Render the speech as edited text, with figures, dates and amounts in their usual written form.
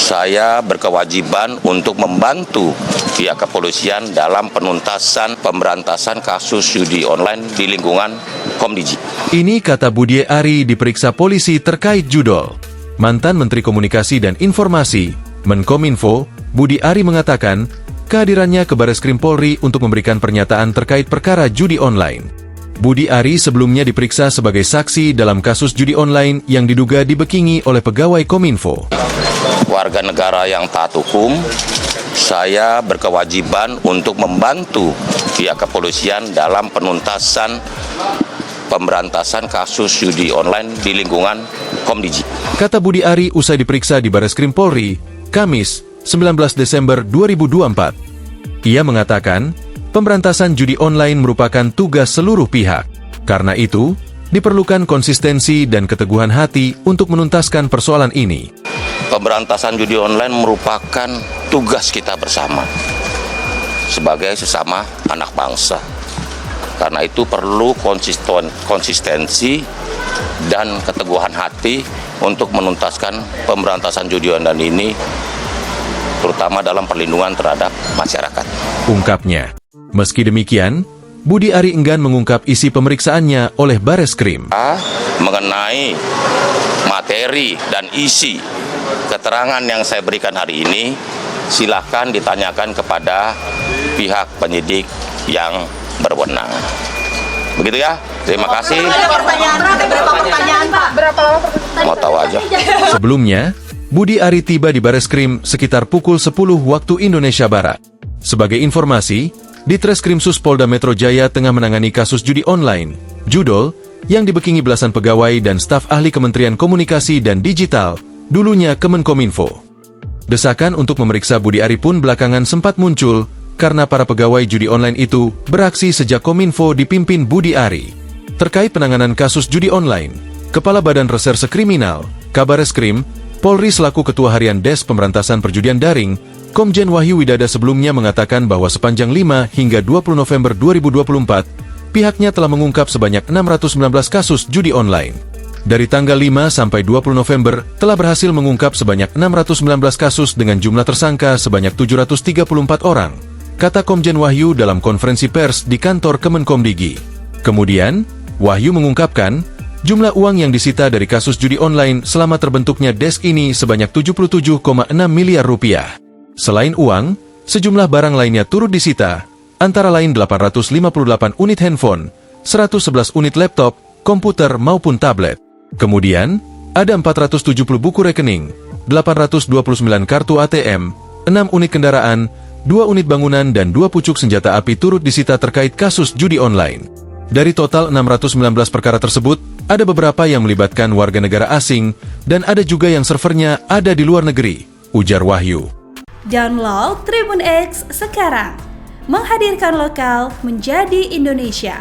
Saya berkewajiban untuk membantu pihak kepolisian dalam penuntasan pemberantasan kasus judi online di lingkungan Komdigi. Ini kata Budi Ari diperiksa polisi terkait judol. Mantan Menteri Komunikasi dan Informasi, Menkominfo, Budi Ari mengatakan kehadirannya ke Bareskrim Polri untuk memberikan pernyataan terkait perkara judi online. Budi Ari sebelumnya diperiksa sebagai saksi dalam kasus judi online yang diduga dibekingi oleh pegawai Kominfo. Warga negara yang taat hukum, saya berkewajiban untuk membantu pihak kepolisian dalam penuntasan pemberantasan kasus judi online di lingkungan Komdigi. Kata Budi Ari usai diperiksa di Bareskrim Polri, Kamis, 19 Desember 2024. Ia mengatakan, pemberantasan judi online merupakan tugas seluruh pihak. Karena itu, diperlukan konsistensi dan keteguhan hati untuk menuntaskan persoalan ini. Pemberantasan judi online merupakan tugas kita bersama sebagai sesama anak bangsa. Karena itu perlu konsistensi dan keteguhan hati untuk menuntaskan pemberantasan judi online ini, terutama dalam perlindungan terhadap masyarakat. Ungkapnya. Meski demikian, Budi Ari enggan mengungkap isi pemeriksaannya oleh Bareskrim. Mengenai materi dan isi keterangan yang saya berikan hari ini, silakan ditanyakan kepada pihak penyidik yang berwenang. Begitu ya, terima kasih. Berapa pertanyaan, Pak? Berapa lama? Mau tahu aja. Sebelumnya, Budi Ari tiba di Bareskrim sekitar pukul 10 waktu Indonesia Barat. Sebagai informasi, Ditreskrimsus Polda Metro Jaya tengah menangani kasus judi online, judol, yang dibekingi belasan pegawai dan staf ahli Kementerian Komunikasi dan Digital, dulunya Kemenkominfo. Desakan untuk memeriksa Budi Ari pun belakangan sempat muncul, karena para pegawai judi online itu beraksi sejak Kominfo dipimpin Budi Ari. Terkait penanganan kasus judi online, Kepala Badan Reserse Kriminal, Kabareskrim, Polri selaku Ketua Harian Des Pemberantasan Perjudian Daring, Komjen Wahyu Widada sebelumnya mengatakan bahwa sepanjang 5 hingga 20 November 2024, pihaknya telah mengungkap sebanyak 619 kasus judi online. Dari tanggal 5 sampai 20 November, telah berhasil mengungkap sebanyak 619 kasus dengan jumlah tersangka sebanyak 734 orang, kata Komjen Wahyu dalam konferensi pers di kantor Kemenkomdigi. Kemudian, Wahyu mengungkapkan, jumlah uang yang disita dari kasus judi online selama terbentuknya desk ini sebanyak 77,6 miliar rupiah. Selain uang, sejumlah barang lainnya turut disita, antara lain 858 unit handphone, 111 unit laptop, komputer maupun tablet. Kemudian, ada 470 buku rekening, 829 kartu ATM, 6 unit kendaraan, 2 unit bangunan dan 2 pucuk senjata api turut disita terkait kasus judi online. Dari total 619 perkara tersebut, ada beberapa yang melibatkan warga negara asing, dan ada juga yang servernya ada di luar negeri, ujar Wahyu. Download Tribun X sekarang, menghadirkan lokal menjadi Indonesia.